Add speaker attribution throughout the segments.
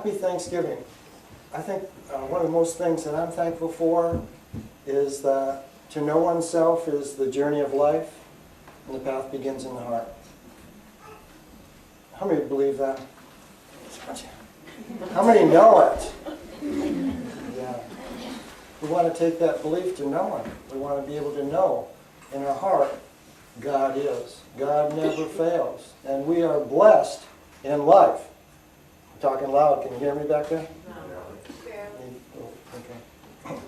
Speaker 1: Happy Thanksgiving. I think one of the most things that I'm thankful for is that to know oneself is the journey of life, and the path begins in the heart. How many believe that? How many know it? Yeah. We want to take that belief to knowing. We want to be able to know in our heart God is. God never fails. And we are blessed in life. I'm talking loud. Can you hear me back there? No. Okay.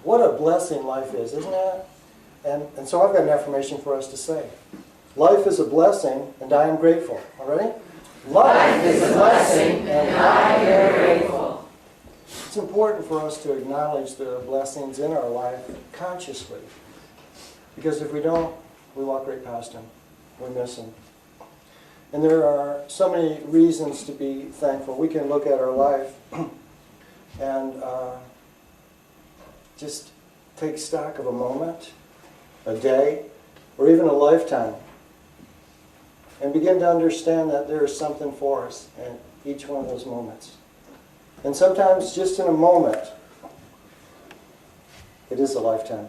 Speaker 1: What a blessing life is, isn't it? And so I've got an affirmation for us to say. Life is a blessing, and I am grateful. All ready? Life is a blessing, and I am grateful. It's important for us to acknowledge the blessings in our life consciously. Because if we don't, we walk right past them. We miss them. And there are so many reasons to be thankful. We can look at our life and just take stock of a moment, a day, or even a lifetime, and begin to understand that there is something for us in each one of those moments. And sometimes just in a moment, it is a lifetime.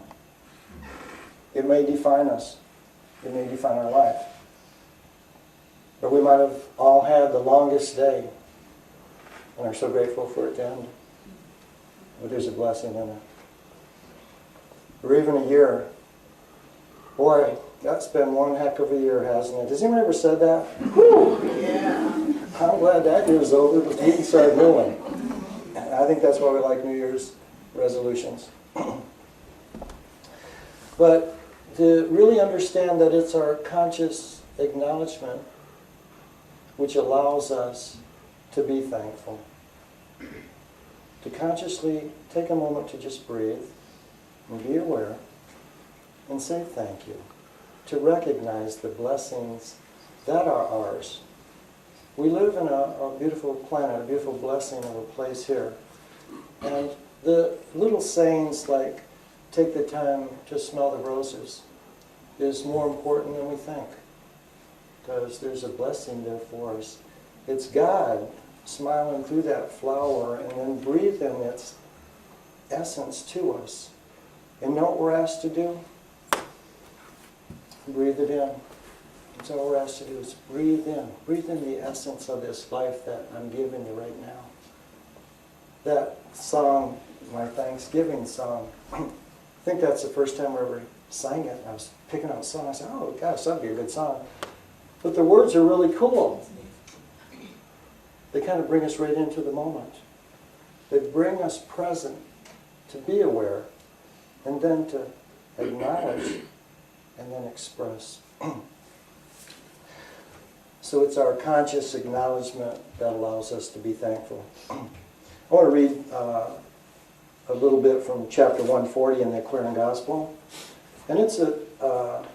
Speaker 1: It may define us. It may define our life. Or we might have all had the longest day and are so grateful for it to end. But there's a blessing in it. Or even a year. Boy, that's been one heck of a year, hasn't it? Has anyone ever said that? Whew! Yeah. I'm glad that year's over, but we can start a new one. I think that's why we like New Year's resolutions. But to really understand that it's our conscious acknowledgement which allows us to be thankful. To consciously take a moment to just breathe and be aware and say thank you. To recognize the blessings that are ours. We live in a beautiful planet, a beautiful blessing of a place here. And the little sayings like, take the time to smell the roses, is more important than we think. Because there's a blessing there for us. It's God smiling through that flower and then breathing its essence to us. And know what we're asked to do? Breathe it in. That's all we're asked to do is breathe in. Breathe in the essence of this life that I'm giving you right now. That song, my Thanksgiving song, I think that's the first time I ever sang it. I was picking out a song. I said, oh gosh, that'd be a good song. But the words are really cool. They kind of bring us right into the moment. They bring us present to be aware and then to acknowledge and then express. So it's our conscious acknowledgement that allows us to be thankful. I want to read a little bit from chapter 140 in the Clearing Gospel. And it's a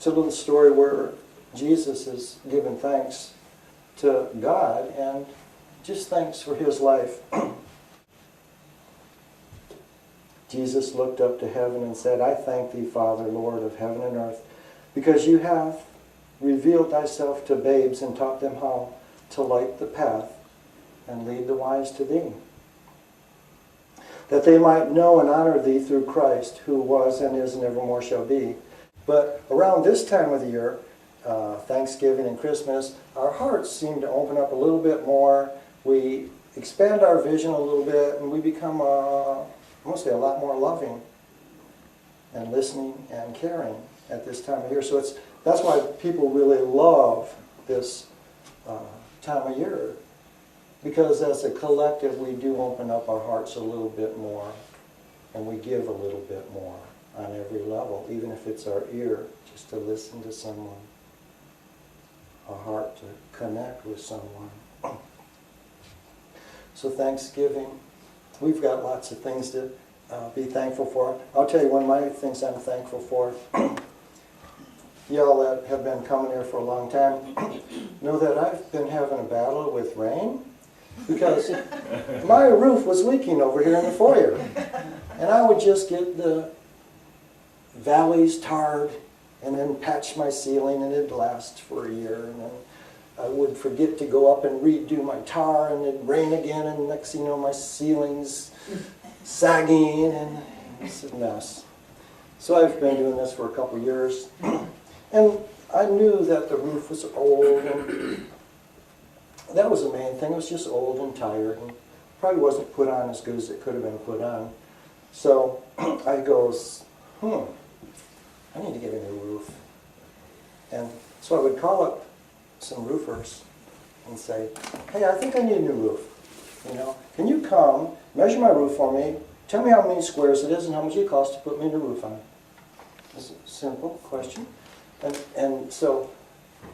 Speaker 1: little story where Jesus is giving thanks to God and just thanks for his life. Jesus looked up to heaven and said, I thank thee, Father, Lord of heaven and earth, because you have revealed thyself to babes and taught them how to light the path and lead the wise to thee, that they might know and honor thee through Christ, who was and is and evermore shall be. But around this time of the year, Thanksgiving and Christmas, our hearts seem to open up a little bit more. We expand our vision a little bit, and we become, mostly a lot more loving and listening and caring at this time of year. So that's why people really love this time of year. Because as a collective, we do open up our hearts a little bit more, and we give a little bit more on every level, even if it's our ear, just to listen to someone, our heart to connect with someone. So Thanksgiving, we've got lots of things to be thankful for. I'll tell you one of my things I'm thankful for. Y'all that have been coming here for a long time know that I've been having a battle with rain because my roof was leaking over here in the foyer. And I would just get the valleys tarred and then patch my ceiling, and it'd last for a year. And then I would would forget to go up and redo my tar, and it'd rain again, and next thing you know, my ceiling's sagging, and it's a mess. So I've been doing this for a couple years, and I knew that the roof was old, and that was the main thing. It was just old and tired, and probably wasn't put on as good as it could have been put on. So I goes, I need to get a new roof. And so I would call up some roofers and say, hey, I think I need a new roof. You know, can you come, measure my roof for me, tell me how many squares it is and how much it costs to put me a new roof on? It's a simple question. And so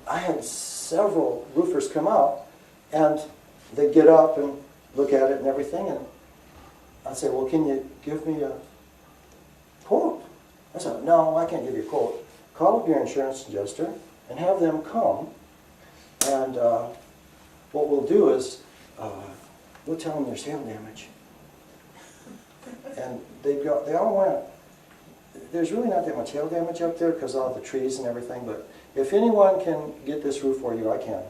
Speaker 1: I had several roofers come out, and they'd get up and look at it and everything, and I'd say, well, can you give me a quote? I said, no, I can't give you a quote. Call up your insurance adjuster and have them come, and what we'll do is we'll tell them there's hail damage. And they all went, there's really not that much hail damage up there because of all the trees and everything, but if anyone can get this roof for you, I can.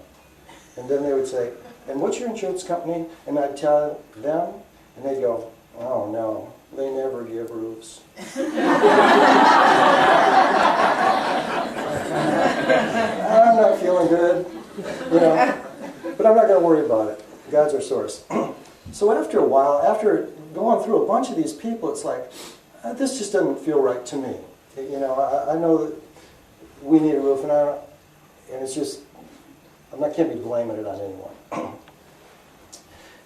Speaker 1: And then they would say, and what's your insurance company? And I'd tell them, and they'd go, oh no, they never give roofs. I'm not feeling good, you know, but I'm not going to worry about it. God's our source. So after a while, after going through a bunch of these people, it's like, this just doesn't feel right to me. You know, I know that we need a roof, and it's just, I can't be blaming it on anyone.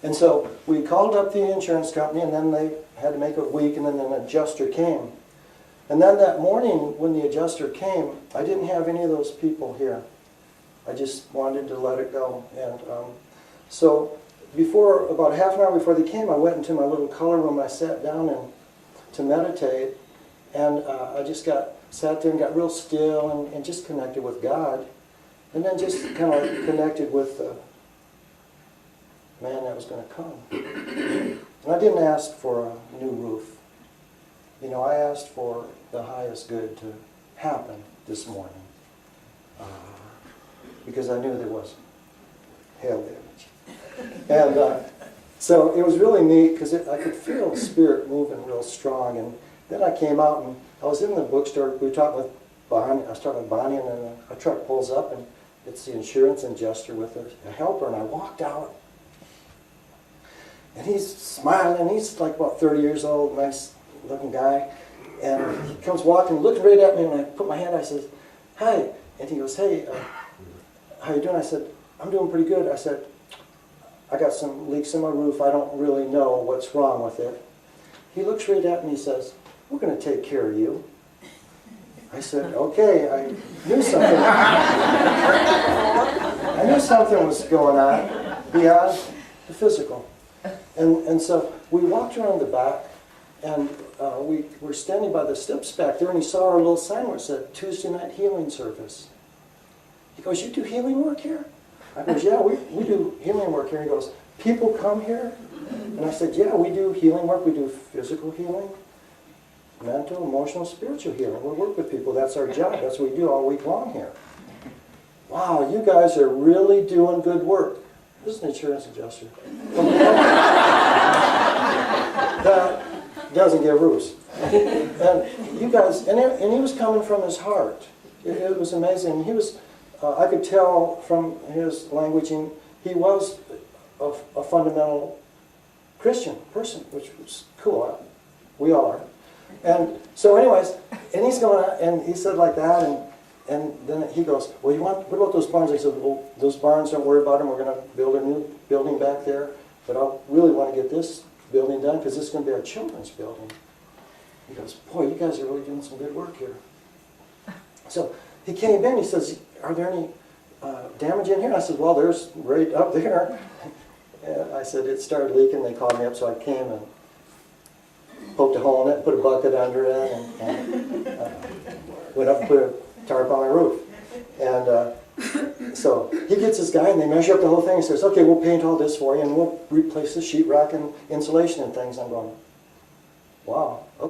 Speaker 1: And so we called up the insurance company, and then they had to make a week, and then an adjuster came. And then that morning when the adjuster came, I didn't have any of those people here. I just wanted to let it go. And so about half an hour before they came, I went into my little color room. I sat down to meditate, and I just sat there and got real still and just connected with God, and then just kind of connected with the man that was going to come. And I didn't ask for a new roof. You know, I asked for the highest good to happen this morning because I knew there was hail damage. And so it was really neat because I could feel the Spirit moving real strong. And then I came out, and I was in the bookstore. We were talking with Bonnie. I was talking with Bonnie, and then a truck pulls up, and it's the insurance adjuster with a helper. And I walked out, and he's smiling. He's like about 30 years old, nice-looking guy. And he comes walking, looking right at me, and I put my hand out. I said, hi. And he goes, hey, how you doing? I said, I'm doing pretty good. I said, I got some leaks in my roof. I don't really know what's wrong with it. He looks right at me and says, we're going to take care of you. I said, okay, I knew something. I knew something was going on beyond the physical. And so we walked around the back, and we were standing by the steps back there, and he saw our little sign where it said Tuesday night healing service. He goes, you do healing work here? I goes, yeah, we do healing work here. He goes, people come here? And I said, yeah, we do healing work. We do physical healing, mental, emotional, spiritual healing. We work with people. That's our job. That's what we do all week long here. Wow, you guys are really doing good work. This is an insurance adjuster. That doesn't give roofs. And you guys, and he was coming from his heart. It was amazing. He was, I could tell from his languaging, he was a fundamental Christian person, which was cool. We all are. And so anyways, and he's going out, and he said like that, and then he goes, well, what about those barns? I said, well, those barns, don't worry about them. We're going to build a new building back there, but I really want to get this building done because this is going to be our children's building. He goes, boy, you guys are really doing some good work here. So he came in, he says, are there any damage in here? I said, well, there's right up there. And I said, it started leaking. They called me up, so I came and poked a hole in it, put a bucket under it, and went up and put a tarp on my roof. And so he gets this guy, and they measure up the whole thing. He says, okay, we'll paint all this for you, and we'll replace the sheetrock and insulation and things. I'm going, wow, okay.